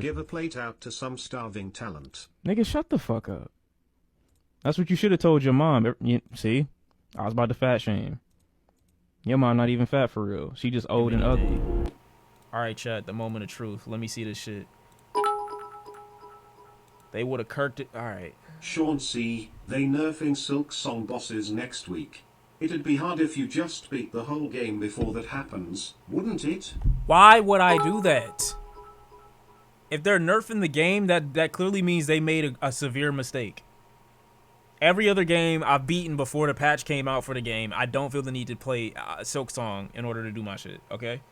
Give a plate out to some starving talent. Nigga, shut the fuck up. That's what you should have told your mom. See? I was about to fat shame. Your mom not even fat for real. She just old and ugly. Alright, chat, the moment of truth. Let me see this shit. They would have kirked it. Alright. Sean C. They nerfing Silk Song bosses next week. It'd be hard if you just beat the whole game before that happens, wouldn't it? Why would I do that? If they're nerfing the game, that clearly means they made a severe mistake. Every other game I've beaten before the patch came out for the game, I don't feel the need to play Silk Song in order to do my shit, okay?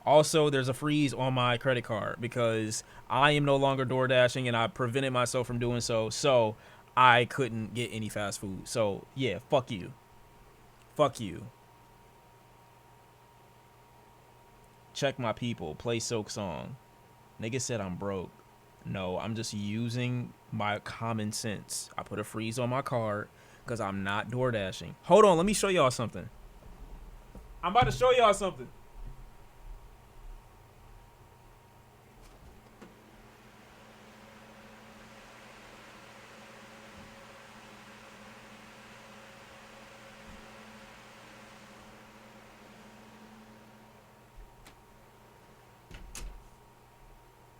Also, there's a freeze on my credit card because I am no longer door dashing and I prevented myself from doing so, so I couldn't get any fast food. So, yeah, fuck you. Fuck you. Check my people. Play Silk Song. Nigga said I'm broke. No, I'm just using my common sense. I put a freeze on my card because I'm not door dashing. Hold on, let me show y'all something. I'm about to show y'all something.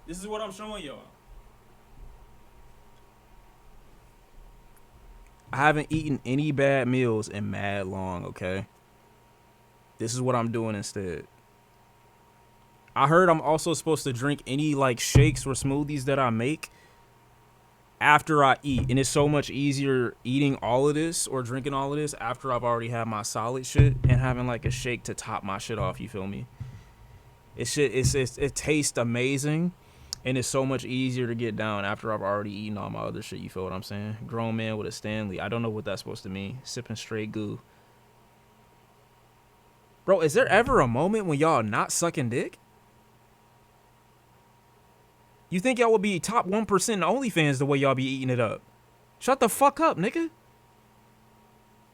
This is what I'm showing y'all. I haven't eaten any bad meals in mad long, okay? This is what I'm doing instead. I heard I'm also supposed to drink any like shakes or smoothies that I make after I eat. And it's so much easier eating all of this or drinking all of this after I've already had my solid shit and having like a shake to top my shit off, you feel me? It tastes amazing. And it's so much easier to get down after I've already eaten all my other shit, you feel what I'm saying? Grown man with a Stanley. I don't know what that's supposed to mean. Sipping straight goo. Bro, is there ever a moment when y'all not sucking dick? You think y'all would be top 1% OnlyFans the way y'all be eating it up? Shut the fuck up, nigga.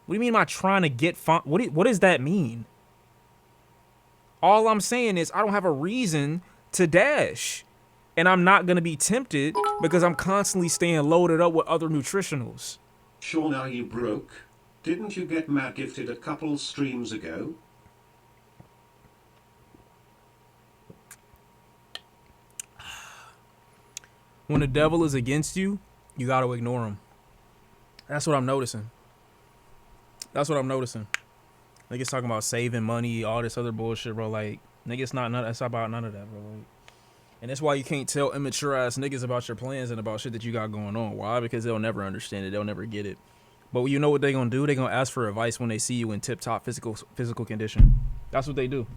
What do you mean am I trying to get fun? What does that mean? All I'm saying is I don't have a reason to dash. And I'm not going to be tempted because I'm constantly staying loaded up with other nutritionals. Sean, are you broke? Didn't you get mad gifted a couple streams ago? When the devil is against you, you got to ignore him. That's what I'm noticing. That's what I'm noticing. Niggas talking about saving money, all this other bullshit, bro. Like, niggas it's about none of that, bro. Like, and that's why you can't tell immature ass niggas about your plans and about shit that you got going on. Why? Because they'll never understand it. They'll never get it. But you know what they gonna do? They gonna ask for advice when they see you in tip-top physical condition. That's what they do.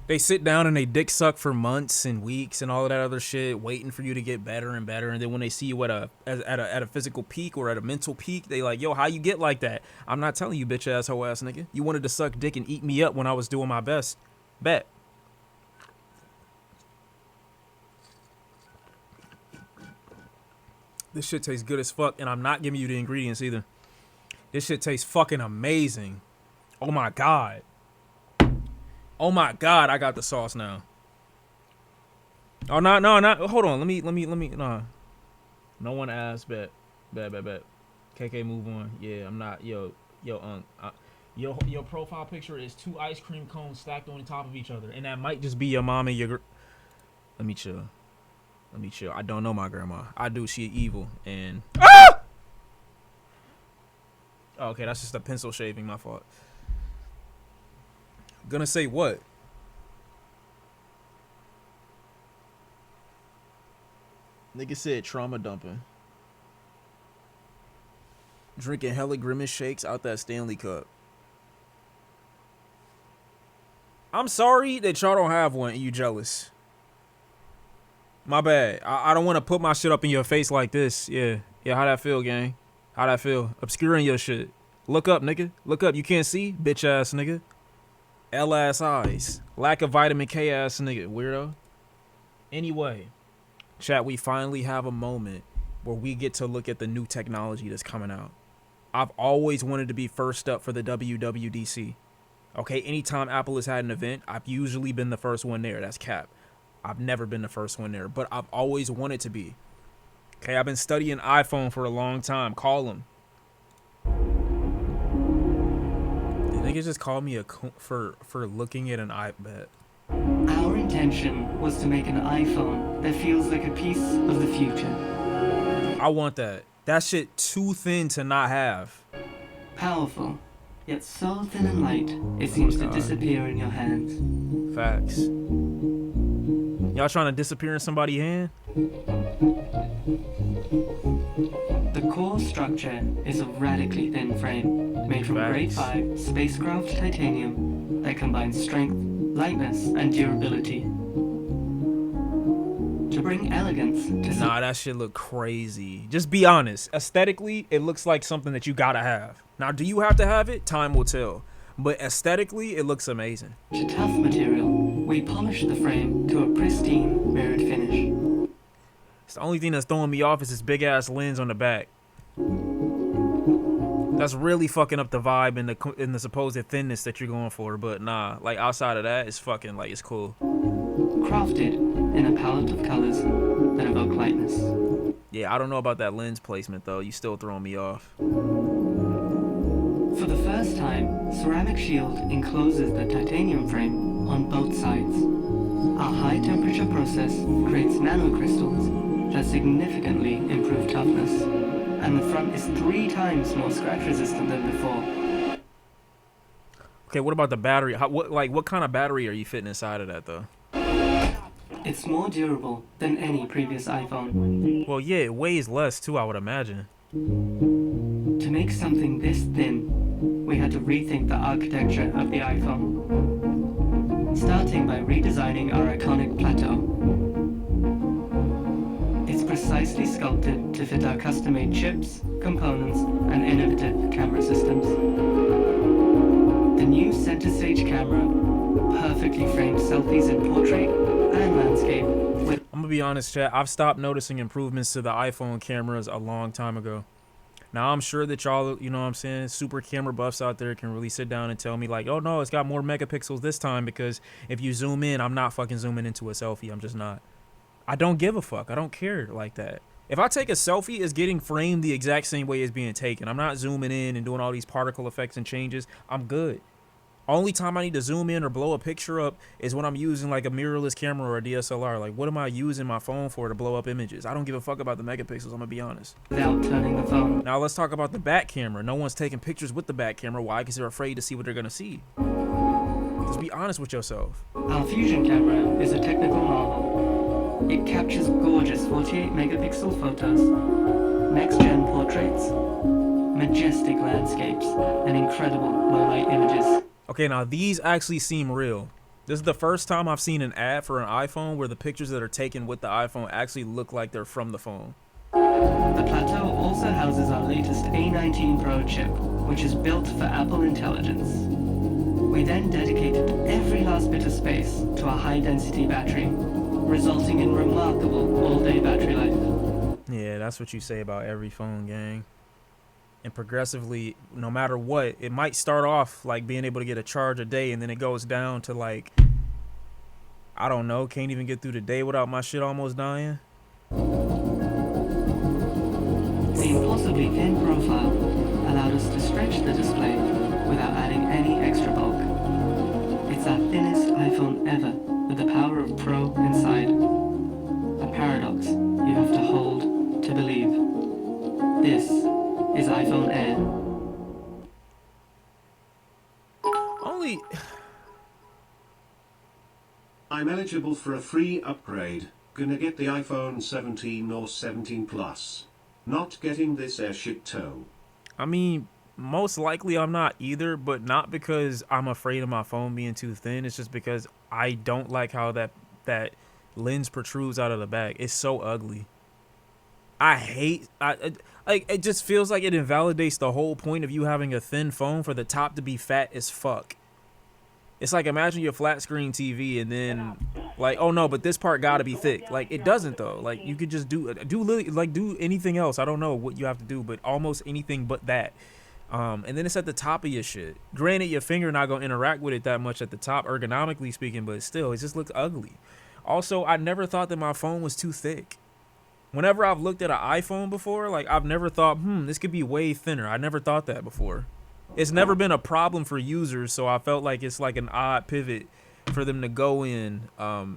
They sit down and they dick suck for months and weeks and all of that other shit, waiting for you to get better and better. And then when they see you at a physical peak or at a mental peak, they like, yo, how you get like that? I'm not telling you, bitch ass hoe ass nigga. You wanted to suck dick and eat me up when I was doing my best. Bet. This shit tastes good as fuck, and I'm not giving you the ingredients either. This shit tastes fucking amazing. Oh my god. Oh my god, I got the sauce now. Oh no, hold on. Let me nah. No one asked, bet. KK, move on. Yeah, I'm not your profile picture is 2 ice cream cones stacked on top of each other, and that might just be your mom and your Let me chill. I don't know my grandma. I do. She evil. And ah! Oh, okay, that's just a pencil shaving. My fault. Gonna say what? Nigga said trauma dumping. Drinking hella Grimace shakes out that Stanley cup. I'm sorry that y'all don't have one and you jealous. My bad. I don't want to put my shit up in your face like this. Yeah, how that feel, gang? How that feel? Obscuring your shit. Look up, nigga. Look up. You can't see? Bitch ass nigga. L ass eyes. Lack of vitamin K ass nigga. Weirdo. Anyway, chat, we finally have a moment where we get to look at the new technology that's coming out. I've always wanted to be first up for the WWDC. Okay, anytime Apple has had an event, I've usually been the first one there. That's cap. I've never been the first one there, but I've always wanted to be. Okay, I've been studying iPhone for a long time. Call them. The niggas just called me for looking at an iPad. Our intention was to make an iPhone that feels like a piece of the future. I want that. That shit too thin to not have. Powerful, yet so thin and light, it seems to disappear in your hands. Facts. Y'all trying to disappear in somebody's hand? The core structure is a radically thin frame, made from grade 5 spacecraft titanium that combines strength, lightness, and durability. To bring elegance to Nah, that shit look crazy. Just be honest. Aesthetically, it looks like something that you gotta have. Now, do you have to have it? Time will tell. But aesthetically, it looks amazing. To tough material, we polished the frame to a pristine, mirrored finish. It's the only thing that's throwing me off is this big ass lens on the back. That's really fucking up the vibe and the supposed thinness that you're going for. But nah, like outside of that, it's fucking like it's cool. Crafted in a palette of colors that evoke lightness. Yeah, I don't know about that lens placement though. You still throwing me off. For the first time, ceramic shield encloses the titanium frame on both sides. Our high temperature process creates nanocrystals that significantly improve toughness, and the front is 3 times more scratch resistant than before. Okay, what about the battery? What kind of battery are you fitting inside of that though? It's more durable than any previous iPhone. Well, yeah, it weighs less too, I would imagine. To make something this thin, we had to rethink the architecture of the iPhone, starting by redesigning our iconic plateau. It's precisely sculpted to fit our custom-made chips, components, and innovative camera systems. The new center stage camera perfectly frames selfies in portrait and landscape. I'm gonna be honest, chat. I've stopped noticing improvements to the iPhone cameras a long time ago. Now, I'm sure that y'all, you know what I'm saying, super camera buffs out there can really sit down and tell me like, oh no, it's got more megapixels this time because if you zoom in, I'm not fucking zooming into a selfie. I'm just not. I don't give a fuck. I don't care like that. If I take a selfie, it's getting framed the exact same way it's being taken. I'm not zooming in and doing all these particle effects and changes. I'm good. Only time I need to zoom in or blow a picture up is when I'm using like a mirrorless camera or a DSLR. Like, what am I using my phone for to blow up images? I don't give a fuck about the megapixels, I'm gonna be honest. Without turning the phone. Now let's talk about the back camera. No one's taking pictures with the back camera. Why? Because they're afraid to see what they're gonna see. Just be honest with yourself. Our Fusion camera is a technical marvel. It captures gorgeous 48 megapixel photos, next-gen portraits, majestic landscapes, and incredible low-light images. Okay, now these actually seem real. This is the first time I've seen an ad for an iPhone where the pictures that are taken with the iPhone actually look like they're from the phone. The Plateau also houses our latest A19 Pro chip, which is built for Apple Intelligence. We then dedicated every last bit of space to a high-density battery, resulting in remarkable all-day battery life. Yeah, that's what you say about every phone, gang. And progressively, no matter what, it might start off like being able to get a charge a day, and then it goes down to like, I don't know, can't even get through the day without my shit almost dying. The impossibly thin profile allowed us to stretch the display without adding any extra bulk. It's our thinnest iPhone ever, with the power of Pro inside. A paradox you have to hold to believe. This is iPhone Air. Only... I'm eligible for a free upgrade. Gonna get the iPhone 17 or 17 Plus. Not getting this air shit toe. I mean, most likely I'm not either, but not because I'm afraid of my phone being too thin. It's just because I don't like how that lens protrudes out of the back. It's so ugly. I hate... Like, it just feels like it invalidates the whole point of you having a thin phone for the top to be fat as fuck. It's like, imagine your flat screen TV and then like, oh no, but this part gotta be thick. Like, it doesn't though. Like, you could just do anything else. I don't know what you have to do, but almost anything but that. And then it's at the top of your shit. Granted, your finger not gonna interact with it that much at the top, ergonomically speaking, but still, it just looks ugly. Also, I never thought that my phone was too thick. Whenever I've looked at an iPhone before, like I've never thought, this could be way thinner. I never thought that before. It's never been a problem for users, so I felt like it's like an odd pivot for them to go in,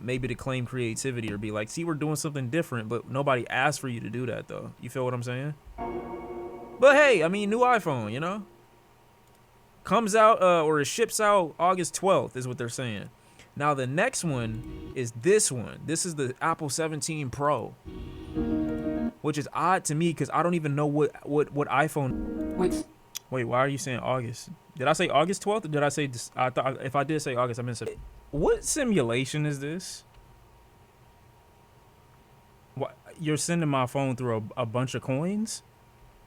maybe to claim creativity or be like, see, we're doing something different, but nobody asked for you to do that, though. You feel what I'm saying? But hey, I mean, new iPhone, you know? Comes out, or it ships out August 12th is what they're saying. Now, the next one is this one. This is the Apple 17 Pro, which is odd to me because I don't even know what iPhone... Wait, why are you saying August? Did I say August 12th or did I say... I thought if I did say August, I meant to say... What simulation is this? What, you're sending my phone through a bunch of coins?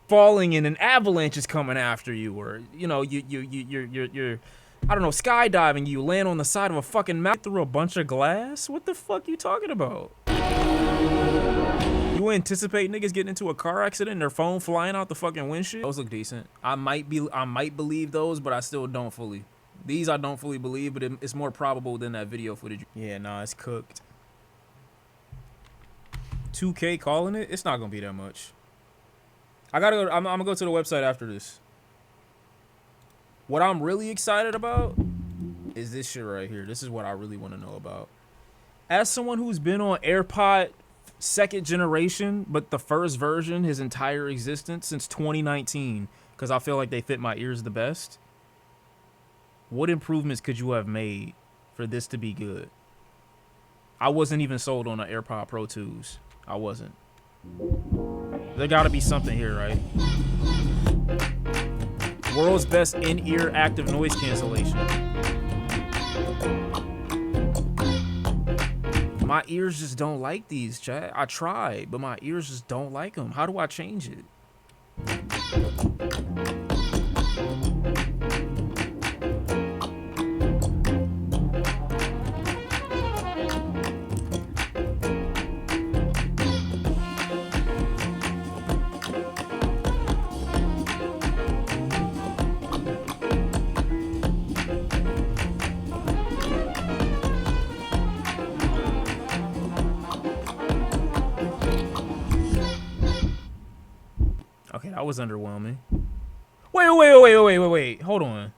Falling and an avalanche is coming after you, or you know, you're I don't know, skydiving, you land on the side of a fucking mountain through a bunch of glass? What the fuck you talking about? You anticipate niggas getting into a car accident and their phone flying out the fucking windshield? Those look decent. I might believe those, but I still don't fully. These I don't fully believe, but it's more probable than that video footage. Yeah, nah, it's cooked. 2K calling it? It's not gonna be that much. I'm gonna go to the website after this. What I'm really excited about is this shit right here. This is what I really want to know about. As someone who's been on AirPod second generation, but the first version his entire existence since 2019, because I feel like they fit my ears the best. What improvements could you have made for this to be good? I wasn't even sold on the AirPod Pro 2s. I wasn't. There gotta be something here, right? World's best in-ear active noise cancellation. My ears just don't like these, chat. I tried, but my ears just don't like them. How do I change it? Okay, that was underwhelming. Wait. Hold on.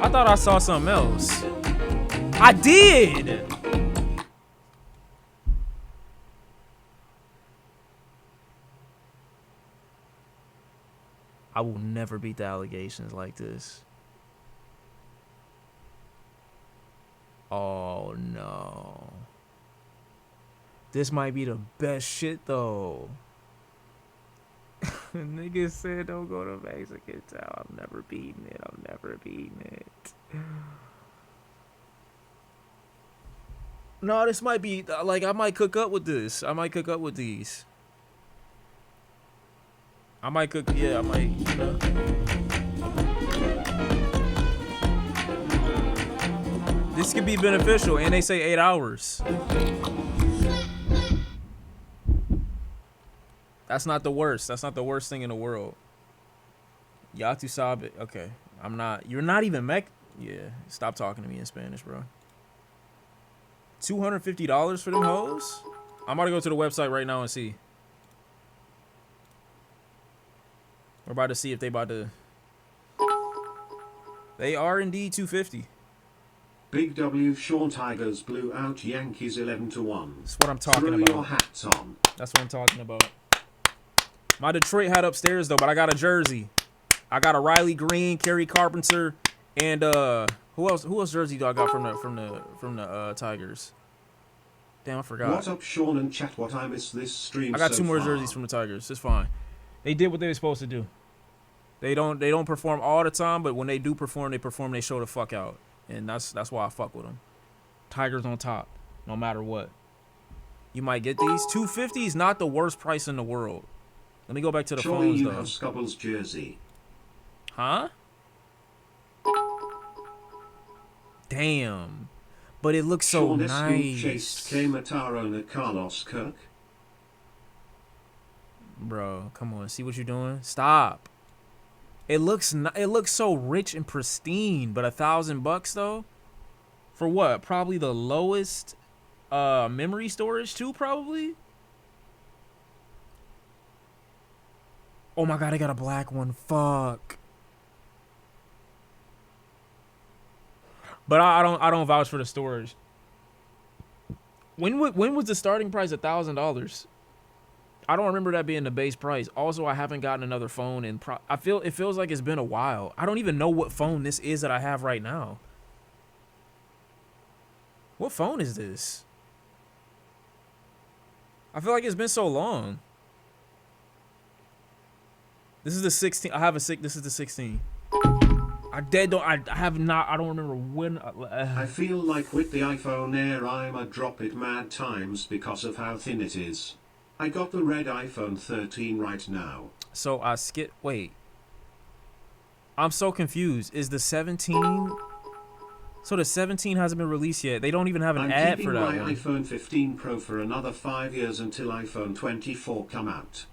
I thought I saw something else. I did! I will never beat the allegations like this. Oh no. This might be the best shit though. Niggas said don't go to Mexican town. I'm never beating it. I'm never beating it. No, this might be like I might cook up with this. I might cook up with these. I might cook, yeah, I might, you know. This could be beneficial, and they say 8 hours. That's not the worst. That's not the worst thing in the world. Yatu sabe. Okay, I'm not. You're not even Yeah, stop talking to me in Spanish, bro. $250 for them hoes? I'm about to go to the website right now and see. We're about to see if they about to. They are indeed 250. Big W. Sean Tigers blew out Yankees 11-1. That's what I'm talking Throw about. your hats on. That's what I'm talking about. My Detroit hat upstairs though, but I got a jersey. I got a Riley Green, Kerry Carpenter, and who else jersey do I got from the Tigers? Damn, I forgot. What up, Sean and chat? What I missed this stream. I got so two more far. jerseys from the Tigers. It's fine. They did what they were supposed to do. They don't perform all the time, but when they do perform, they show the fuck out. And that's why I fuck with them. Tigers on top, no matter what. You might get these. $250 is not the worst price in the world. Let me go back to the Surely phones you though. have Scubble's jersey. Huh? Damn. But it looks so Sean nice. chased K-Matar owner Carlos Kirk. Bro, come on. See what you're doing? Stop. It looks so rich and pristine, but $1,000 though? For what? Probably the lowest memory storage too, probably? Oh my god, I got a black one. Fuck. But I don't vouch for the storage. When was the starting price $1,000? I don't remember that being the base price. Also, I haven't gotten another phone and it feels like it's been a while. I don't even know what phone this is that I have right now. What phone is this? I feel like it's been so long. This is the 16. I have a 6. This is the 16. I don't remember when. I feel like with the iPhone Air I'ma drop it mad times because of how thin it is. I got the red iPhone 13 right now. So I wait. I'm so confused. Is the 17? So the 17 hasn't been released yet. They don't even have an ad for that one. I'm keeping my iPhone 15 Pro for another 5 years until iPhone 24 come out.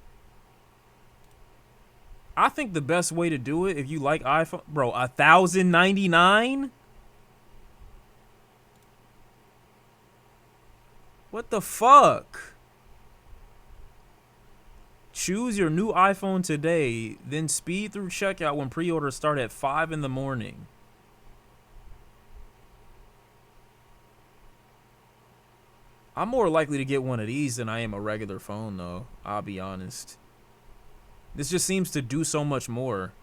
I think the best way to do it, if you like iPhone, bro, $1,099. What the fuck? Choose your new iPhone today, then speed through checkout when pre-orders start at 5 in the morning. I'm more likely to get one of these than I am a regular phone, though. I'll be honest. This just seems to do so much more.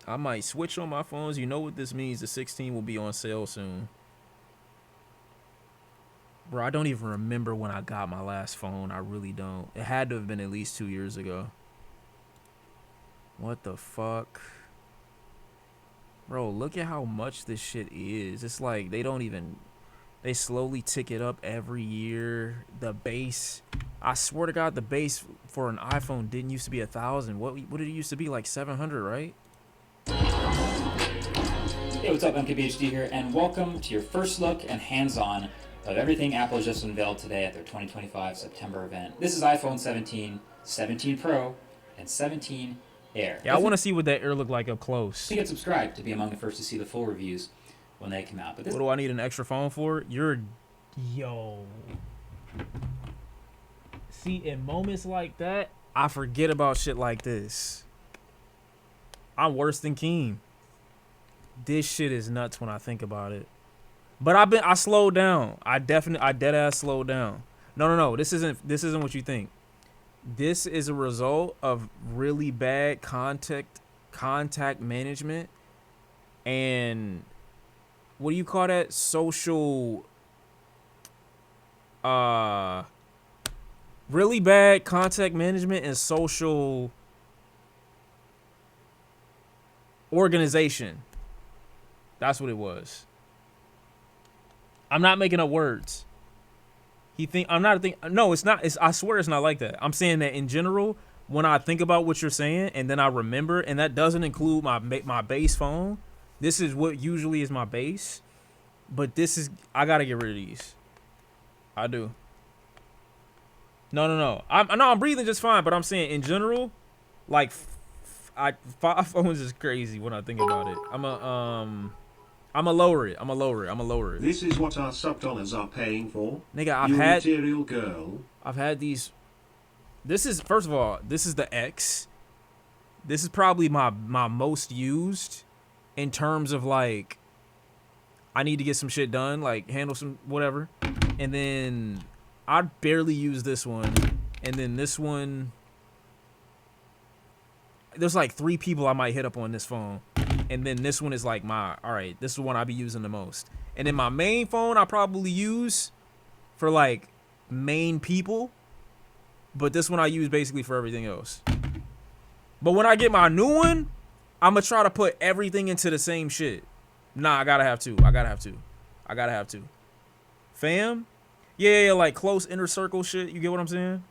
I might switch on my phones. You know what this means. The 16 will be on sale soon. Bro, I don't even remember when I got my last phone. I really don't. It had to have been at least 2 years ago. What the fuck? Bro, look at how much this shit is. It's like they slowly tick it up every year. The base, I swear to God, the base for an iPhone didn't used to be 1,000. What did it used to be? Like 700, right? Hey, what's up, MKBHD here, and welcome to your first look and hands-on of everything Apple just unveiled today at their 2025 September event. This is iPhone 17, 17 Pro, and 17 Air. Yeah, I want to see what that Air look like up close. Get subscribed to be among the first to see the full reviews when they come out. But what do I need an extra phone for? Yo. See, in moments like that, I forget about shit like this. I'm worse than Keem. This shit is nuts when I think about it. But I slowed down. I dead ass slowed down. No. This isn't what you think. This is a result of really bad contact management and what do you call that? Social really bad contact management and social organization. That's what it was. I'm not making up words. No, it's not. I swear it's not like that. I'm saying that in general, when I think about what you're saying and then I remember, and that doesn't include my base phone. This is what usually is my base. But I got to get rid of these. I do. No. I'm breathing just fine, but I'm saying in general, like 5 phones is crazy when I think about it. I'ma lower it. This is what our sub-dollars are paying for. Nigga, material girl. I've had these. First of all, this is the X. This is probably my most used in terms of like I need to get some shit done, like handle some whatever. And then I barely use this one. And then this one, there's like 3 people I might hit up on this phone. And then this one is like this is the one I be using the most. And then my main phone I probably use for like main people. But this one I use basically for everything else. But when I get my new one, I'm going to try to put everything into the same shit. Nah, I gotta have two. Fam? Yeah, like close inner circle shit. You get what I'm saying?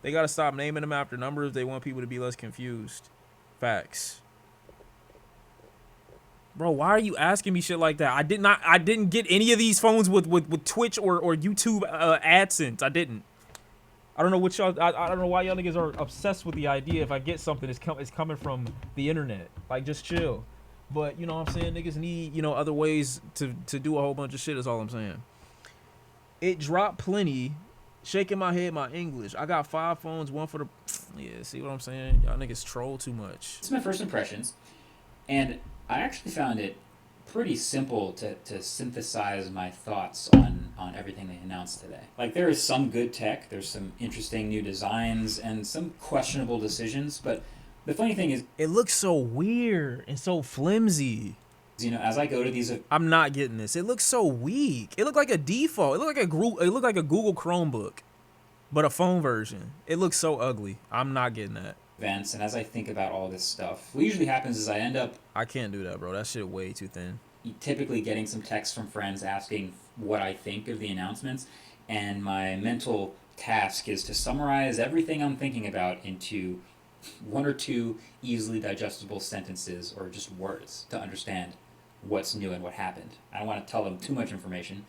They got to stop naming them after numbers. They want people to be less confused. Facts. Bro, why are you asking me shit like that? I didn't get any of these phones with Twitch or YouTube AdSense. I didn't. I don't know what y'all. I don't know why y'all niggas are obsessed with the idea. If I get something, it's coming from the internet. Like, just chill. But you know what I'm saying? Niggas need, you know, other ways to do a whole bunch of shit. Is all I'm saying. It dropped plenty. Shaking my head, my English. I got 5 phones, one for the. Yeah, see what I'm saying? Y'all niggas troll too much. It's my first impressions, and I actually found it pretty simple to synthesize my thoughts on everything they announced today. Like, there is some good tech, there's some interesting new designs, and some questionable decisions, but the funny thing is, it looks so weird and so flimsy. You know, as I go to these, I'm not getting this. It looks so weak. It looked like a default. It looked like a Google Chromebook, but a phone version. It looks so ugly. I'm not getting that. Events, and as I think about all this stuff, what usually happens is I end up... I can't do that, bro. That shit way too thin. Typically getting some texts from friends asking what I think of the announcements, and my mental task is to summarize everything I'm thinking about into 1 or 2 easily digestible sentences or just words to understand what's new and what happened. I don't want to tell them too much information.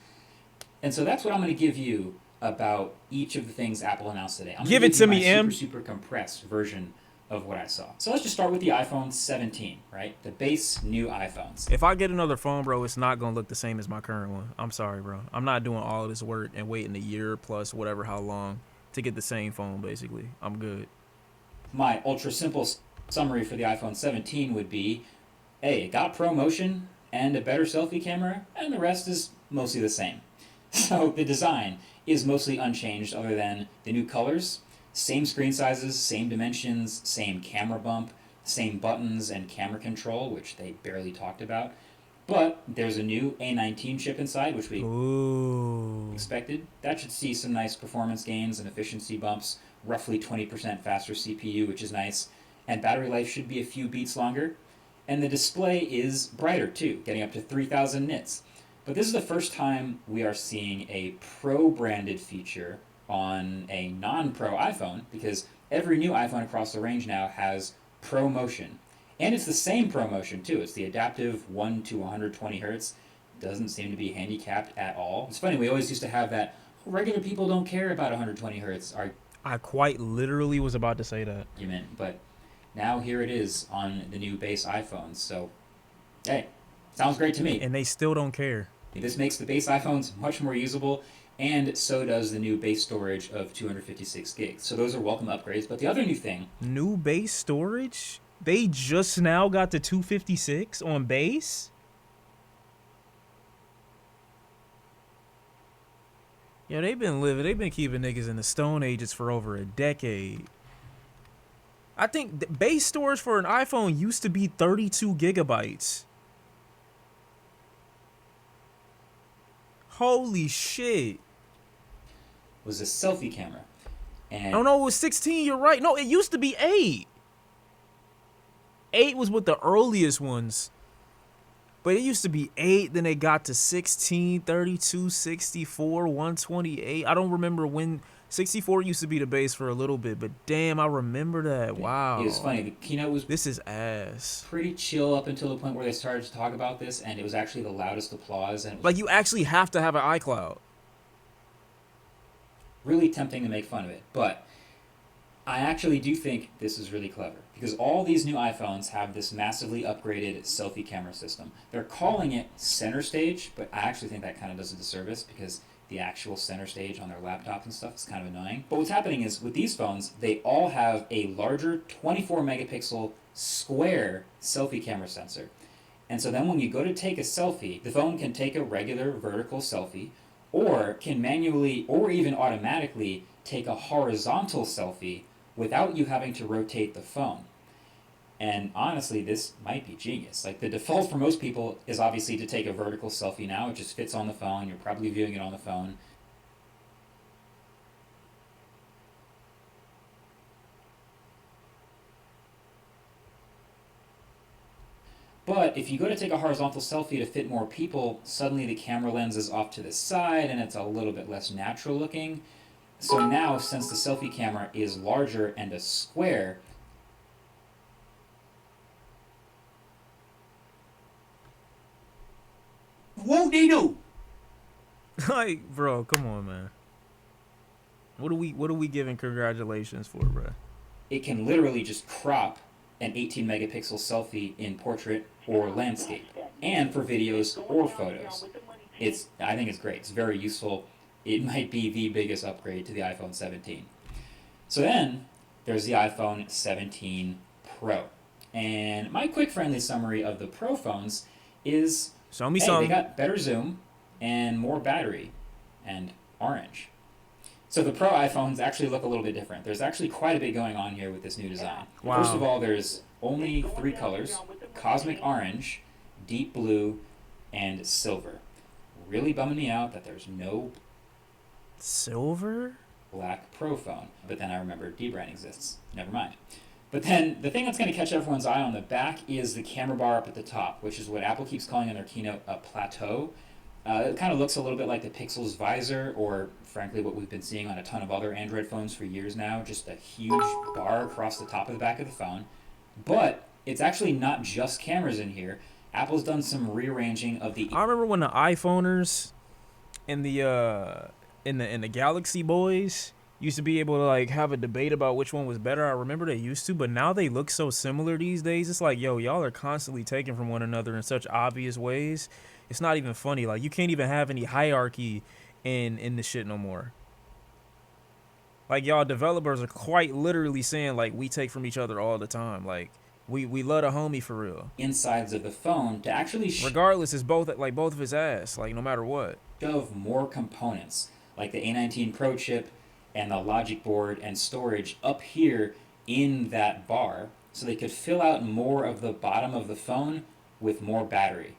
And so that's what I'm going to give you about each of the things Apple announced today. I'm Give it to me, M. Super compressed version of what I saw. So let's just start with the iPhone 17, right? The base new iPhones. If I get another phone, bro, it's not going to look the same as my current one. I'm sorry, bro. I'm not doing all of this work and waiting a year plus whatever how long to get the same phone, basically. I'm good. My ultra simple summary for the iPhone 17 would be, hey, it got ProMotion and a better selfie camera, and the rest is mostly the same. So the design is mostly unchanged other than the new colors, same screen sizes, same dimensions, same camera bump, same buttons and camera control, which they barely talked about. But there's a new A19 chip inside, which we expected. That should see some nice performance gains and efficiency bumps, roughly 20% faster CPU, which is nice. And battery life should be a few beats longer. And the display is brighter too, getting up to 3,000 nits. But this is the first time we are seeing a Pro-branded feature on a non-Pro iPhone, because every new iPhone across the range now has ProMotion. And it's the same ProMotion too. It's the adaptive 1 to 120 hertz. Doesn't seem to be handicapped at all. It's funny, we always used to have that, regular people don't care about 120 hertz I quite literally was about to say that argument, but now here it is on the new base iPhones. So, hey, sounds great to me. and they still don't care. This makes the base iPhones much more usable, and so does the new base storage of 256 gigs. So those are welcome upgrades. But the other new thing... New base storage? They just now got to 256 on base? Yeah, they've been keeping niggas in the Stone Ages for over a decade. I think the base storage for an iPhone used to be 32 gigabytes. Holy shit. Was a selfie camera. And Oh no, it was 16, you're right. No, it used to be 8. 8 was with the earliest ones. But it used to be 8, then it got to 16, 32, 64, 128. I don't remember when 64 used to be the base for a little bit, but damn, I remember that. Wow. it was funny. The keynote was This is ass. pretty chill up until the point where they started to talk about this, and it was actually the loudest applause, and it was Like, you actually have to have an iCloud. really tempting to make fun of it. But I actually do think this is really clever, because all these new iPhones have this massively upgraded selfie camera system. They're calling it center stage, but I actually think that kind of does a disservice, because the actual center stage on their laptops and stuff is kind of annoying. But what's happening is, with these phones, they all have a larger 24 megapixel square selfie camera sensor. And so then when you go to take a selfie, the phone can take a regular vertical selfie, or can manually or even automatically take a horizontal selfie without you having to rotate the phone. And honestly, this might be genius. Like, the default for most people is obviously to take a vertical selfie now. It just fits on the phone. You're probably viewing it on the phone. But if you go to take a horizontal selfie to fit more people, suddenly the camera lens is off to the side and it's a little bit less natural looking. So now, since the selfie camera is larger and a square, Won't they do? Like, bro, come on, man. What are we giving congratulations for, bro? It can literally just crop an 18 megapixel selfie in portrait or landscape, and for videos or photos. I think it's great. It's very useful. It might be the biggest upgrade to the iPhone 17. So then there's the iPhone 17 Pro. And my quick friendly summary of the Pro phones is, Show me hey, something. they got better zoom and more battery and orange. So the Pro iPhones actually look a little bit different. There's actually quite a bit going on here with this new design. Wow. First of all, there's only 3 colors: cosmic orange, deep blue, and silver. Really bumming me out that there's no Silver? black Pro phone. But then I remembered dbrand exists. Never mind. But then the thing that's going to catch everyone's eye on the back is the camera bar up at the top, which is what Apple keeps calling in their keynote a plateau. It kind of looks a little bit like the Pixel's visor, or frankly what we've been seeing on a ton of other Android phones for years now, just a huge bar across the top of the back of the phone. But it's actually not just cameras in here. Apple's done some rearranging of the... I remember when the iPhoners and the Galaxy boys used to be able to like have a debate about which one was better. I remember they used to, but now they look so similar these days. It's like, yo, y'all are constantly taken from one another in such obvious ways. It's not even funny. Like, you can't even have any hierarchy in the shit no more. Like, y'all developers are quite literally saying, like, we take from each other all the time. Like, we love a homie for real. insides of the phone to actually Regardless, it's both of his ass. Like, no matter what. shove more components, like the A19 Pro chip and the logic board and storage up here in that bar, so they could fill out more of the bottom of the phone with more battery.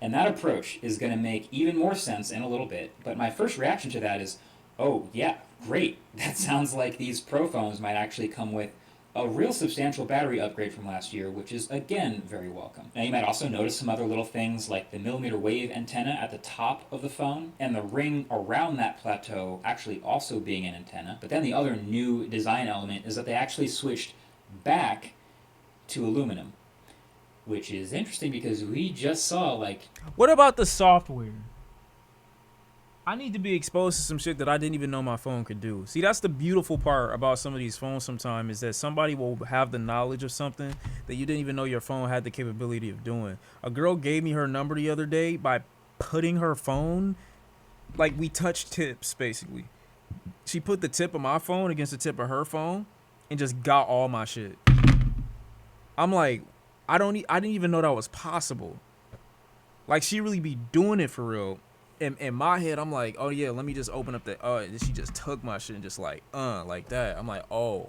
And that approach is going to make even more sense in a little bit, but my first reaction to that is, oh yeah, great. That sounds like these Pro phones might actually come with a real substantial battery upgrade from last year, which is, again, very welcome. Now, you might also notice some other little things like the millimeter wave antenna at the top of the phone, and the ring around that plateau actually also being an antenna. But then the other new design element is that they actually switched back to aluminum, which is interesting because we just saw, like... What about the software? I need to be exposed to some shit that I didn't even know my phone could do. See, that's the beautiful part about some of these phones sometimes, is that somebody will have the knowledge of something that you didn't even know your phone had the capability of doing. A girl gave me her number the other day by putting her phone, like, we touched tips, basically. She put the tip of my phone against the tip of her phone and just got all my shit. I'm like, I didn't even know that was possible. Like, she really be doing it for real. In my head, I'm like, oh yeah, let me just open up the, she just took my shit and just like that. I'm like, oh,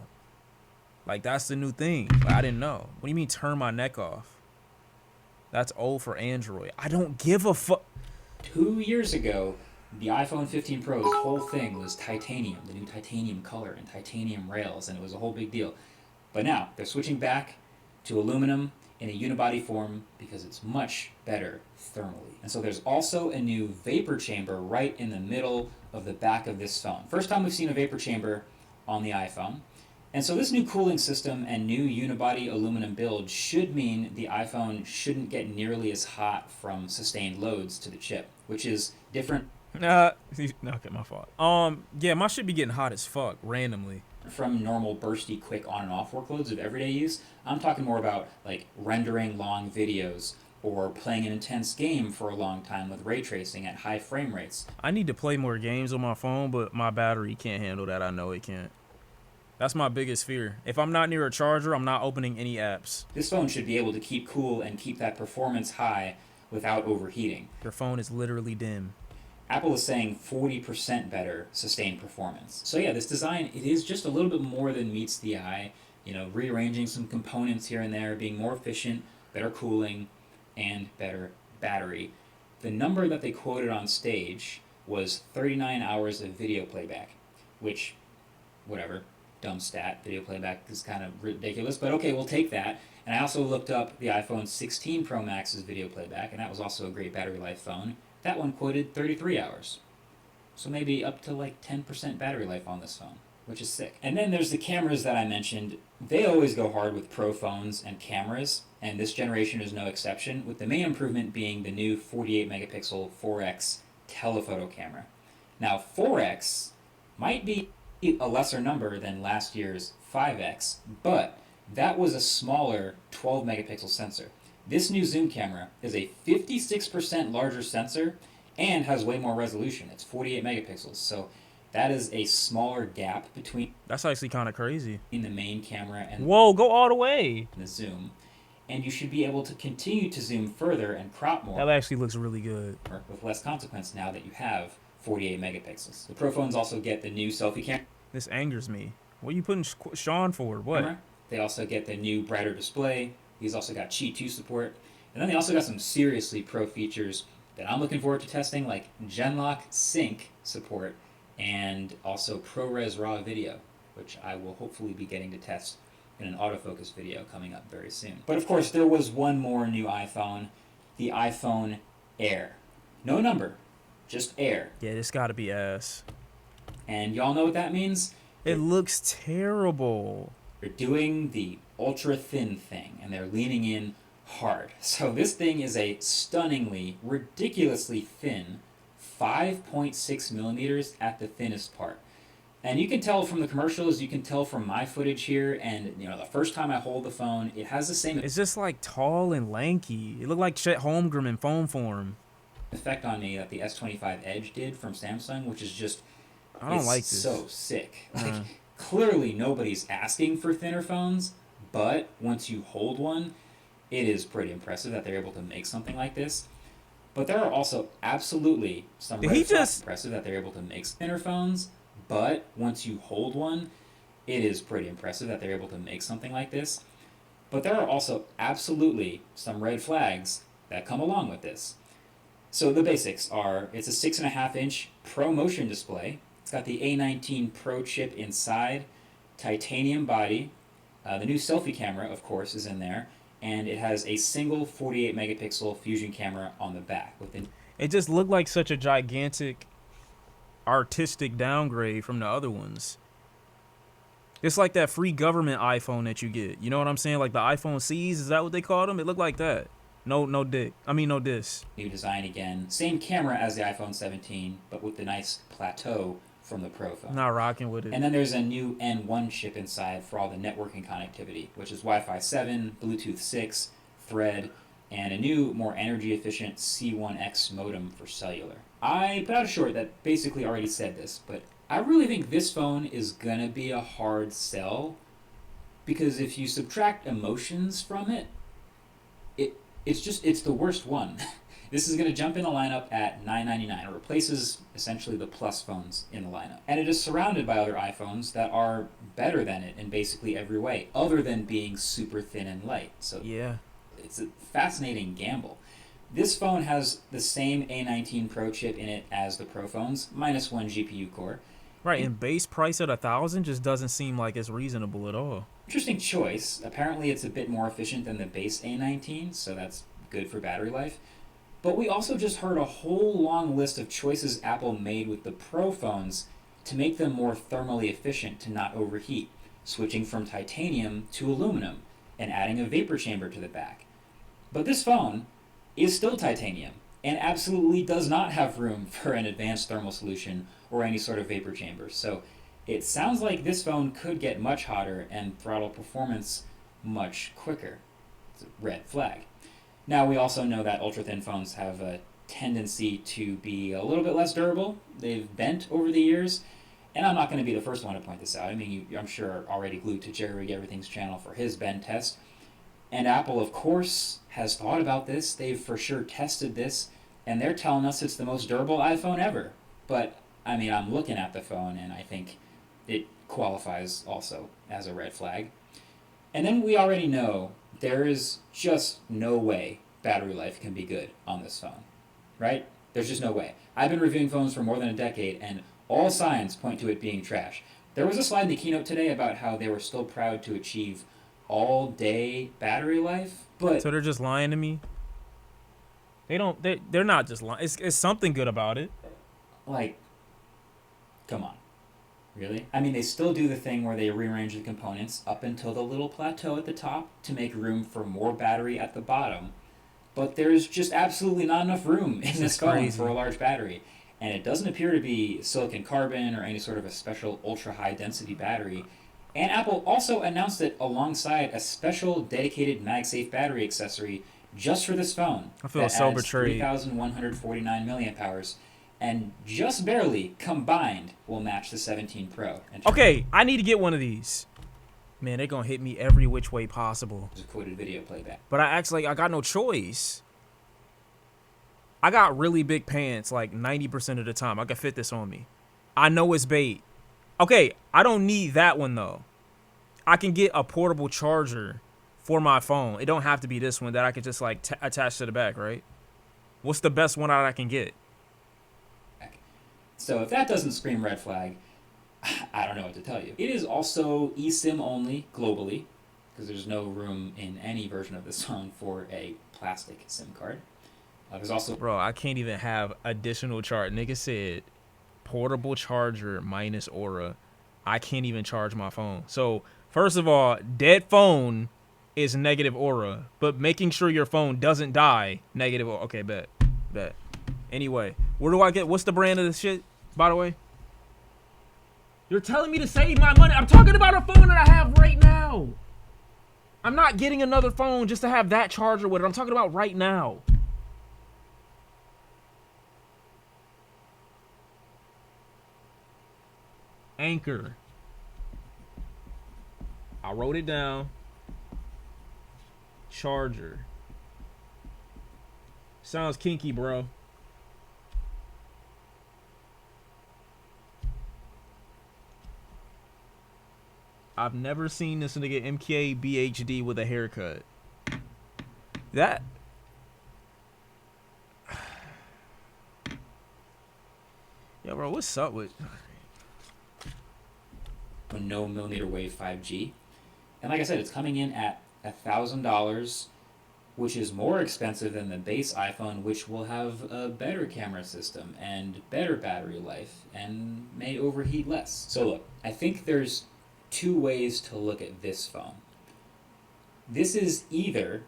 like that's the new thing. Like, I didn't know. What do you mean turn my neck off? That's old for Android. I don't give a fuck. 2 years ago, the iPhone 15 Pro's whole thing was titanium, the new titanium color and titanium rails, and it was a whole big deal. But now, they're switching back to aluminum in a unibody form because it's much better thermally. And so there's also a new vapor chamber right in the middle of the back of this phone. First time we've seen a vapor chamber on the iPhone. And so this new cooling system and new unibody aluminum build should mean the iPhone shouldn't get nearly as hot from sustained loads to the chip, which is different. Okay, my fault. Yeah, my shit be getting hot as fuck randomly. From normal bursty quick on and off workloads of everyday use. I'm talking more about like rendering long videos or playing an intense game for a long time with ray tracing at high frame rates. I need to play more games on my phone, but my battery can't handle that. I know it can't. That's my biggest fear. If I'm not near a charger, I'm not opening any apps. This phone should be able to keep cool and keep that performance high without overheating. Your phone is literally dim. Apple is saying 40% better sustained performance. So yeah, this design, it is just a little bit more than meets the eye. You know, rearranging some components here and there, being more efficient, better cooling, and better battery. The number that they quoted on stage was 39 hours of video playback, which, whatever, dumb stat. Video playback is kind of ridiculous, but okay, we'll take that. And I also looked up the iPhone 16 Pro Max's video playback, and that was also a great battery life phone. That one quoted 33 hours. So maybe up to like 10% battery life on this phone, which is sick. And then there's the cameras that I mentioned. They always go hard with Pro phones and cameras, and this generation is no exception, with the main improvement being the new 48 megapixel 4X telephoto camera. Now, 4X might be a lesser number than last year's 5X, but that was a smaller 12 megapixel sensor. This new zoom camera is a 56% larger sensor and has way more resolution. It's 48 megapixels, so that is a smaller gap between That's actually kind of crazy. the main camera and Whoa, go all the way. the zoom. And you should be able to continue to zoom further and crop more That actually looks really good. with less consequence now that you have 48 megapixels. The Pro phones also get the new selfie camera. This angers me. What are you putting Sean for? What? They also get the new brighter display. He's also got Qi 2 support. And then they also got some seriously pro features that I'm looking forward to testing, like Genlock Sync support and also ProRes RAW video, which I will hopefully be getting to test in an autofocus video coming up very soon. But of course, there was one more new iPhone, the iPhone Air. No number, just Air. Yeah, this got to be ass. And y'all know what that means? It looks terrible. They're doing the ultra thin thing, and they're leaning in hard. So this thing is a stunningly, ridiculously thin 5.6 millimeters at the thinnest part. And you can tell from the commercials, you can tell from my footage here, and you know, the first time I hold the phone, it has the same It's just like tall and lanky. It looked like Chet Holmgren in phone form. effect on me that the S25 Edge did from Samsung, which is just I don't it's like this. so sick. Like, clearly nobody's asking for thinner phones, but once you hold one, it is pretty impressive that they're able to make something like this. But there are also absolutely some Did red he flags just- impressive that they're able to make thinner phones, but once you hold one, it is pretty impressive that they're able to make something like this. But there are also absolutely some red flags that come along with this. So the basics are, it's a 6.5-inch Pro Motion display. It's got the A19 Pro chip inside, titanium body. The new selfie camera, of course, is in there. And it has a single 48 megapixel fusion camera on the back. It just looked like such a gigantic artistic downgrade from the other ones. It's like that free government iPhone that you get. You know what I'm saying? Like the iPhone C's, is that what they call them? It looked like that. No disc. New design again. Same camera as the iPhone 17, but with the nice plateau from the Pro phone. Not rocking with it. And then there's a new N1 chip inside for all the networking connectivity, which is Wi-Fi 7, Bluetooth 6, Thread, and a new, more energy-efficient C1X modem for cellular. I put out a short that basically already said this, but I really think this phone is going to be a hard sell, because if you subtract emotions from it, it's the worst one. This is going to jump in the lineup at $999. It replaces essentially the Plus phones in the lineup. And it is surrounded by other iPhones that are better than it in basically every way, other than being super thin and light. So Yeah. it's a fascinating gamble. This phone has the same A19 Pro chip in it as the Pro phones, minus one GPU core. Right, and base price at $1,000 just doesn't seem like it's reasonable at all. Interesting choice. Apparently it's a bit more efficient than the base A19, so that's good for battery life. But we also just heard a whole long list of choices Apple made with the Pro phones to make them more thermally efficient to not overheat, switching from titanium to aluminum and adding a vapor chamber to the back. But this phone is still titanium and absolutely does not have room for an advanced thermal solution or any sort of vapor chamber. So it sounds like this phone could get much hotter and throttle performance much quicker. It's a red flag. Now, we also know that ultra-thin phones have a tendency to be a little bit less durable. They've bent over the years, and I'm not going to be the first one to point this out. I mean, I'm sure are already glued to Jerry Rig Everything's channel for his bend test. And Apple, of course, has thought about this. They've for sure tested this, and they're telling us it's the most durable iPhone ever. But, I mean, I'm looking at the phone, and I think it qualifies also as a red flag. And then we already know there is just no way battery life can be good on this phone, right? There's just no way. I've been reviewing phones for more than a decade, and all signs point to it being trash. There was a slide in the keynote today about how they were still proud to achieve all-day battery life, but So they're just lying to me? They're not just lying. It's something good about it. like, come on. Really? I mean, they still do the thing where they rearrange the components up until the little plateau at the top to make room for more battery at the bottom. But there's just absolutely not enough room in this phone for a large battery. And it doesn't appear to be silicon carbon or any sort of a special ultra-high density battery. And Apple also announced it alongside a special dedicated MagSafe battery accessory just for this phone. I feel so betrayed. 3,149 milliamp hours. And just barely combined will match the 17 Pro. Okay, I need to get one of these. Man, they're gonna hit me every which way possible. There's a quoted video playback. But I actually, I got no choice. I got really big pants like 90% of the time. I can fit this on me. I know it's bait. Okay, I don't need that one though. I can get a portable charger for my phone. It don't have to be this one that I could just like attach to the back, right? What's the best one I can get? So if that doesn't scream red flag, I don't know what to tell you. It is also eSIM only globally, because there's no room in any version of this phone for a plastic SIM card. There's also... Bro, I can't even have additional charge. Nigga said portable charger minus Aura. I can't even charge my phone. So, first of all, dead phone is negative Aura, but making sure your phone doesn't die, negative Aura. Okay, bet. Anyway, where do I get... What's the brand of this shit, by the way? You're telling me to save my money. I'm talking about a phone that I have right now. I'm not getting another phone just to have that charger with it. I'm talking about right now. Anchor. I wrote it down. Charger. Sounds kinky, bro. I've never seen this nigga MK BHD with a haircut. That... Yo, bro, what's up with... no millimeter wave 5G. And like I said, it's coming in at $1,000, which is more expensive than the base iPhone, which will have a better camera system and better battery life and may overheat less. So look, I think there's two ways to look at this phone. This is either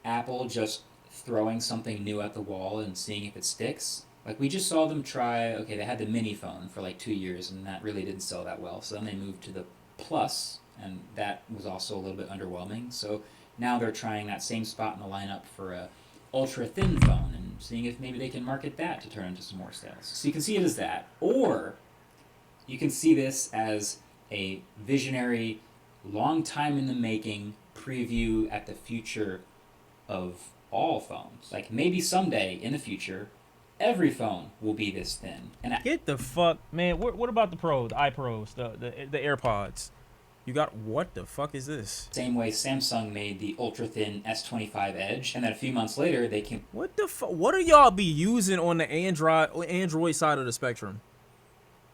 Apple just throwing something new at the wall and seeing if it sticks. Like we just saw them try, okay, they had the mini phone for like 2 years and that really didn't sell that well. So then they moved to the Plus and that was also a little bit underwhelming. So now they're trying that same spot in the lineup for a ultra thin phone and seeing if maybe they can market that to turn into some more sales. So you can see it as that, or you can see this as a visionary, long time in the making preview at the future of all phones. Like maybe someday in the future, every phone will be this thin. And get the fuck, man. What about the Pro, the iPros, the AirPods? You got, what the fuck is this? Same way Samsung made the ultra thin S25 Edge, and then a few months later they came. What the fuck? What are y'all be using on the Android side of the spectrum?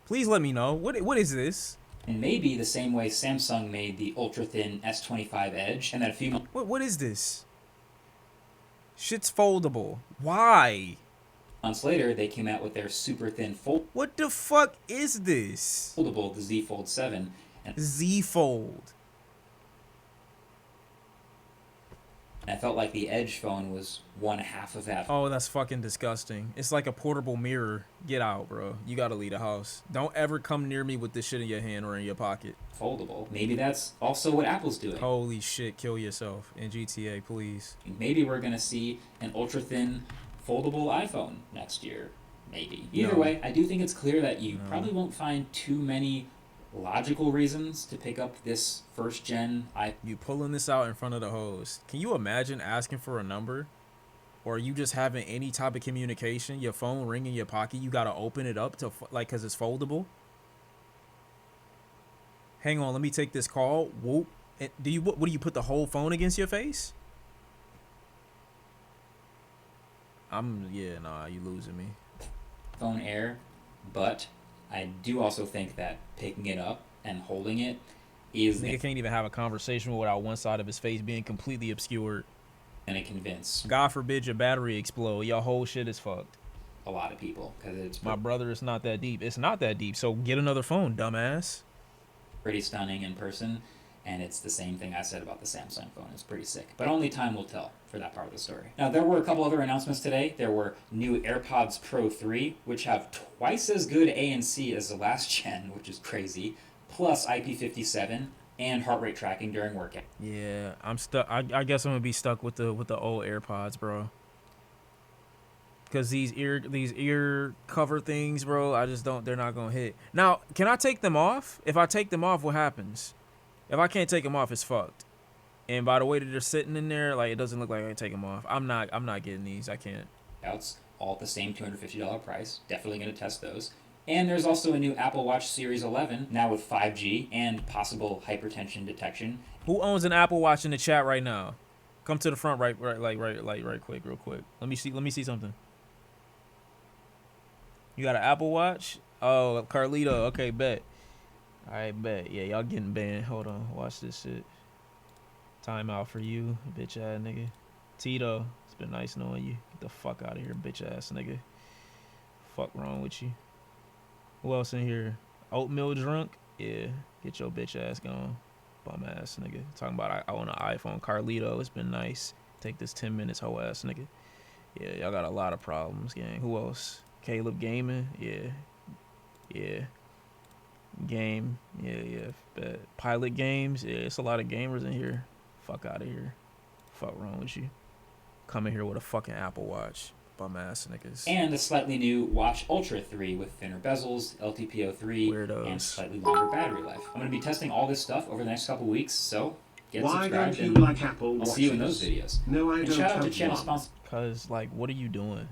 Please let me know. What is this? And maybe the same way Samsung made the ultra thin S25 Edge, and then a few months. What is this? Shit's foldable. Why? Months later, they came out with their super thin fold. What the fuck is this? Foldable, the Z Fold 7. And Z Fold. I felt like the Edge phone was one half of that. Oh, that's fucking disgusting. It's like a portable mirror. Get out, bro. You gotta leave the house. Don't ever come near me with this shit in your hand or in your pocket. Foldable. Maybe that's also what Apple's doing. Holy shit, kill yourself in GTA, please. Maybe we're gonna see an ultra thin foldable iPhone next year. Maybe. Either way, I do think it's clear that you probably won't find too many logical reasons to pick up this first gen iPhone. You pulling this out in front of the hose. Can you imagine asking for a number? Or are you just having any type of communication? Your phone ring in your pocket, you gotta open it up to like, cause it's foldable. Hang on, let me take this call. Whoop. And what do you put the whole phone against your face? Yeah, nah, you losing me. Phone Air, but I do also think that picking it up and holding it is... Nigga can't even have a conversation without one side of his face being completely obscured. And convince. God forbid your battery explode. Your whole shit is fucked. a lot of people because it's My brother, it's not that deep. It's not that deep. So get another phone, dumbass. pretty stunning in person. And it's the same thing I said about the Samsung phone. It's pretty sick. But only time will tell for that part of the story. Now, there were a couple other announcements today. There were new AirPods Pro 3, which have twice as good ANC as the last gen, which is crazy, plus IP57 and heart rate tracking during workout. Yeah, I'm stuck. I guess I'm gonna be stuck with the old AirPods, bro. Cause these ear cover things, bro, I just don't. They're not gonna hit. Now, can I take them off? If I take them off, what happens? If I can't take them off, it's fucked. And by the way that they're sitting in there, like, it doesn't look like I can take them off. I'm not getting these. I can't. All at the same $250 price. Definitely going to test those. And there's also a new Apple Watch Series 11, now with 5G and possible hypertension detection. Who owns an Apple Watch in the chat right now? Come to the front, right quick, real quick. Let me see something. You got an Apple Watch? Oh, Carlito. Okay, bet. All right, bet. Yeah, y'all getting banned. Hold on. Watch this shit. Time out for you, bitch ass nigga. Tito, it's been nice knowing you. Get the fuck out of here, bitch ass nigga. Fuck wrong with you? Who else in here? Oatmeal drunk? Yeah, get your bitch ass gone. Bum ass nigga. Talking about I own an iPhone. Carlito, it's been nice. Take this 10 minutes, hoe ass nigga. Yeah, y'all got a lot of problems, gang. Who else? Caleb Gaming? Yeah. Game, yeah. Bet. Pilot Games, yeah, it's a lot of gamers in here. Fuck out of here. Fuck wrong with you? Coming here with a fucking Apple Watch. Bum ass niggas. And a slightly new Watch Ultra 3 with thinner bezels, LTPO3, Weirdos. and slightly longer battery life. I'm going to be testing all this stuff over the next couple weeks, so get Why subscribed. don't you and like Apple I'll Watches? see you in those videos. No, I And don't shout out to have channel one. sponsor. Cause like, what are you doing?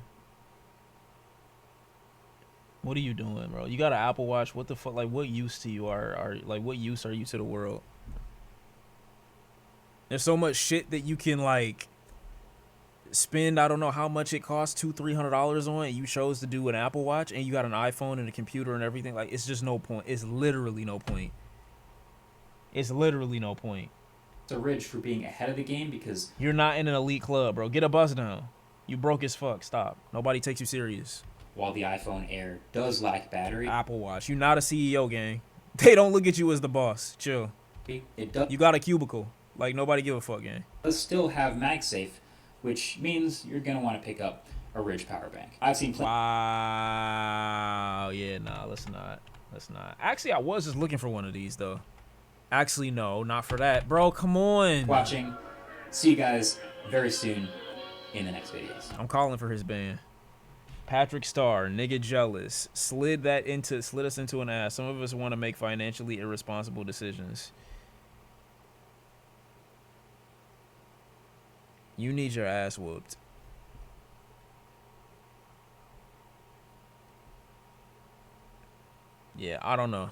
What are you doing, bro? You got an Apple Watch. What the fuck? Like, what use to you are like? What use are you to the world? There's so much shit that you can like spend. I don't know how much it costs, $200-$300 on. And you chose to do an Apple Watch, and you got an iPhone and a computer and everything. Like, it's just no point. It's literally no point. It's literally no point. To Ridge for being ahead of the game because You're not in an elite club, bro. Get a bus down. You broke as fuck. Stop. Nobody takes you serious. while the iPhone Air does lack battery, Apple Watch. You're not a CEO, gang. They don't look at you as the boss. Chill. it does You got a cubicle. Like, nobody give a fuck, gang. still have MagSafe, which means you're going to want to pick up a Ridge power bank. I've seen plenty Wow. Yeah, nah, let's not. Actually, I was just looking for one of these, though. Actually, no, not for that. Bro, come on. watching. See you guys very soon in the next videos. I'm calling for his band. Patrick Starr, nigga jealous. Slid us into an ass. Some of us want to make financially irresponsible decisions. You need your ass whooped. Yeah, I don't know.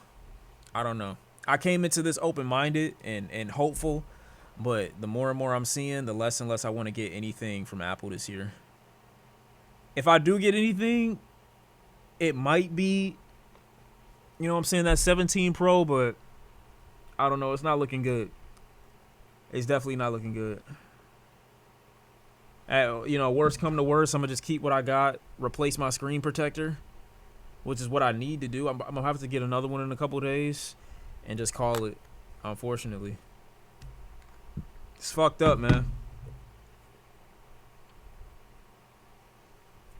I came into this open-minded and hopeful, but the more and more I'm seeing, the less and less I want to get anything from Apple this year. If I do get anything, it might be, you know what I'm saying, that 17 Pro, but I don't know. It's not looking good. It's definitely not looking good. Worst come to worst, I'm going to just keep what I got, replace my screen protector, which is what I need to do. I'm going to have to get another one in a couple days and just call it, unfortunately. It's fucked up, man.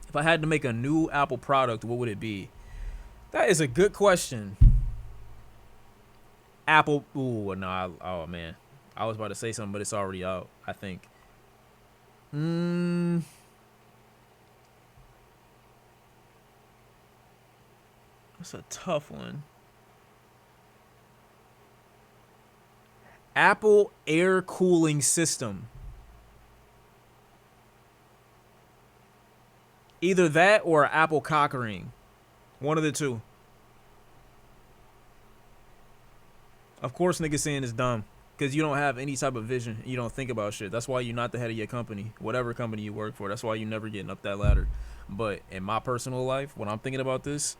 If I had to make a new Apple product, what would it be? That is a good question. Apple, oh man. I was about to say something, but it's already out, I think. That's a tough one. Apple air cooling system. Either that or Apple cock ring. One of the two. Of course niggas saying it's dumb. Because you don't have any type of vision. You don't think about shit. That's why you're not the head of your company. Whatever company you work for. That's why you're never getting up that ladder. But in my personal life, when I'm thinking about this,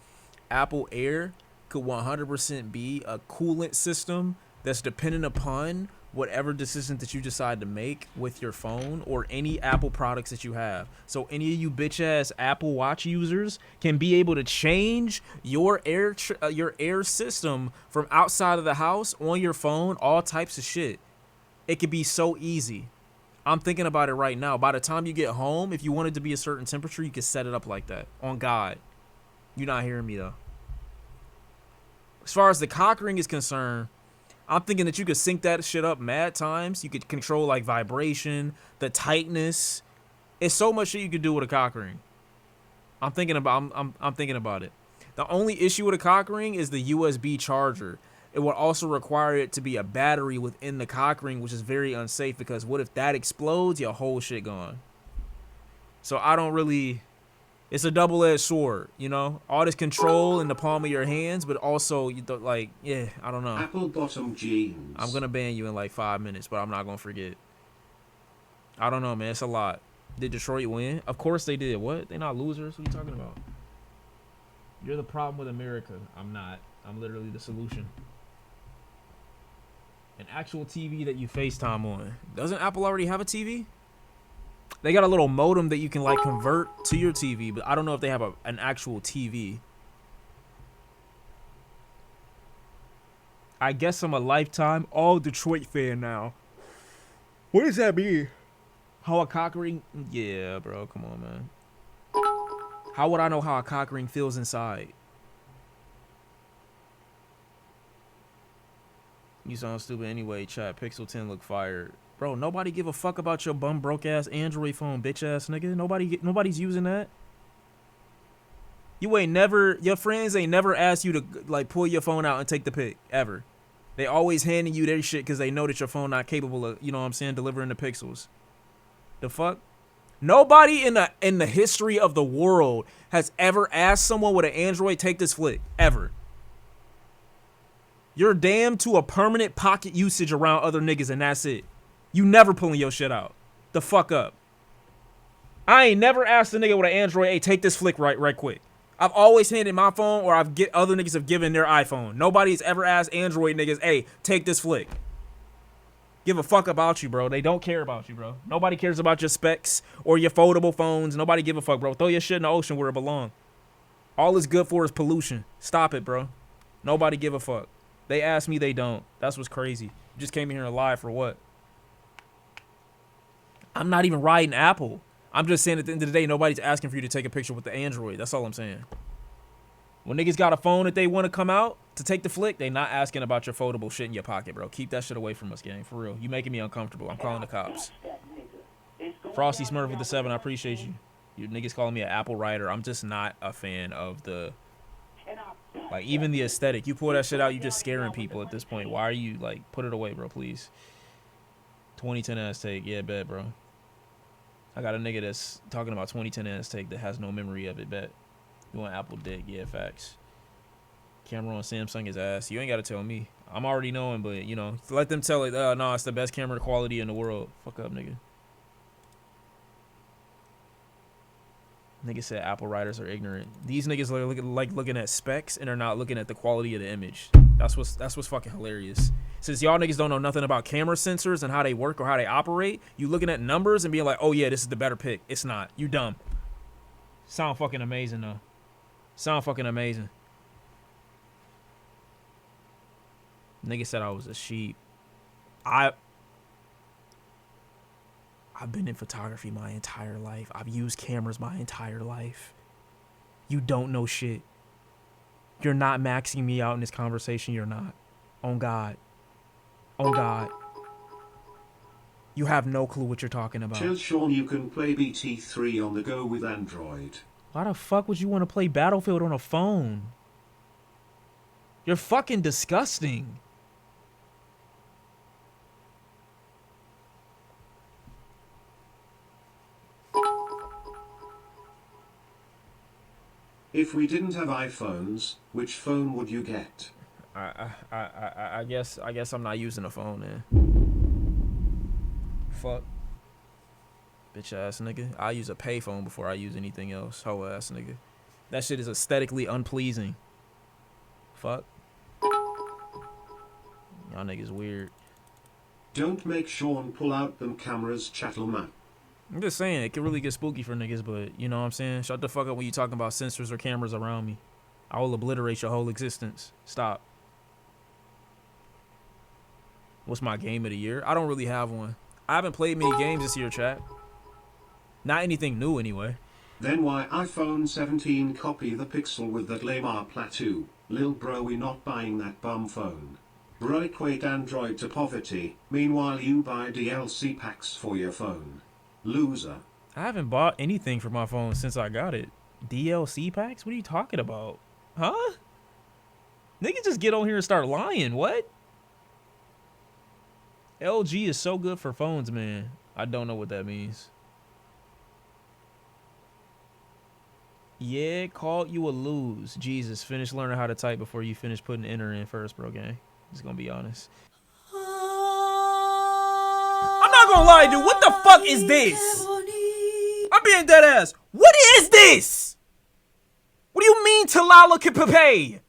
Apple Air could 100% be a coolant system that's dependent upon whatever decision that you decide to make with your phone or any Apple products that you have. So any of you bitch ass Apple Watch users can be able to change your air system from outside of the house on your phone, all types of shit. It could be so easy. I'm thinking about it right now. By the time you get home, if you want it to be a certain temperature, you can set it up like that. On God. You're not hearing me though. As far as the cock ring is concerned, I'm thinking that you could sync that shit up mad times. You could control like vibration, the tightness. It's so much shit you could do with a cock ring. I'm thinking about it. The only issue with a cock ring is the USB charger. It would also require it to be a battery within the cock ring, which is very unsafe because what if that explodes? Your whole shit gone. So I don't really. It's a double-edged sword, you know? All this control in the palm of your hands, but also, you don't, like, yeah, I don't know. Apple bottom jeans. I'm going to ban you in like 5 minutes, but I'm not going to forget. I don't know, man. It's a lot. Did Detroit win? Of course they did. What? They not losers? What are you talking about? You're the problem with America. I'm not. I'm literally the solution. An actual TV that you FaceTime on. Doesn't Apple already have a TV? They got a little modem that you can like convert to your TV, but I don't know if they have an actual TV. I guess I'm a lifetime all Detroit fan now. What does that mean? How a cock ring? Yeah, bro, come on, man. How would I know how a cock ring feels inside? You sound stupid anyway, chat. Pixel 10 look fired. Bro, nobody give a fuck about your bum broke ass Android phone, bitch ass nigga. Nobody's using that. Your friends ain't never asked you to like pull your phone out and take the pic ever. They always handing you their shit because they know that your phone not capable of, you know what I'm saying, delivering the pixels. The fuck? Nobody in the history of the world has ever asked someone with an Android take this flick ever. You're damn to a permanent pocket usage around other niggas and that's it. You never pulling your shit out. The fuck up. I ain't never asked a nigga with an Android, hey, take this flick right quick. I've always handed my phone or other niggas have given their iPhone. Nobody's ever asked Android niggas, hey, take this flick. Give a fuck about you, bro. They don't care about you, bro. Nobody cares about your specs or your foldable phones. Nobody give a fuck, bro. Throw your shit in the ocean where it belongs. All it's good for is pollution. Stop it, bro. Nobody give a fuck. They ask me, they don't. That's what's crazy. You just came in here to lie for what? I'm not even riding Apple. I'm just saying at the end of the day, nobody's asking for you to take a picture with the Android. That's all I'm saying. When niggas got a phone that they want to come out to take the flick, they not asking about your foldable shit in your pocket, bro. Keep that shit away from us, gang. For real. You making me uncomfortable. I'm calling the cops. Frosty Smurf with the 7, I appreciate you. You niggas calling me an Apple rider. I'm just not a fan of the, like, even the aesthetic. You pull that shit out, you just scaring people at this point. Why are you, like, put it away, bro, please. 2010 Aztec. Yeah, bet, bro. I got a nigga that's talking about 2010 Aztec that has no memory of it, bet. You want Apple dick? Yeah, facts. Camera on Samsung is ass. You ain't got to tell me. I'm already knowing, but, you know, let them tell it, no, it's the best camera quality in the world. Fuck up, nigga. Nigga said Apple riders are ignorant. These niggas are looking at specs and they're not looking at the quality of the image. That's what's fucking hilarious. Since y'all niggas don't know nothing about camera sensors and how they work or how they operate, you looking at numbers and being like, oh yeah, this is the better pick. It's not. You dumb. Sound fucking amazing though. Sound fucking amazing. Nigga said I was a sheep. I've been in photography my entire life. I've used cameras my entire life. You don't know shit. You're not maxing me out in this conversation. You're not. On God. On God. You have no clue what you're talking about. Tell Sean you can play BT3 on the go with Android. Why the fuck would you want to play Battlefield on a phone? You're fucking disgusting. If we didn't have iPhones, which phone would you get? I guess I'm not using a phone then. Fuck. Bitch ass nigga. I use a payphone before I use anything else. Hoe ass nigga. That shit is aesthetically unpleasing. Fuck. Y'all niggas weird. Don't make Sean pull out them cameras, Chattelman. I'm just saying, it can really get spooky for niggas, but you know what I'm saying? Shut the fuck up when you talking about sensors or cameras around me. I will obliterate your whole existence. Stop. What's my game of the year? I don't really have one. I haven't played many games this year, chat. Not anything new, anyway. Then why iPhone 17 copy the Pixel with that lame plateau? Lil bro, we not buying that bum phone. Bro equate Android to poverty, meanwhile you buy DLC packs for your phone. Loser. I haven't bought anything for my phone since I got it. DLC packs? What are you talking about? Huh? Niggas just get on here and start lying. What? LG is so good for phones, man. I don't know what that means. Yeah, called you a lose. Jesus, finish learning how to type before you finish putting enter in first, bro, gang. Just gonna be honest. I'm not gonna lie, dude. What the fuck is this? I'm being dead ass. What is this? What do you mean Talala Kipape?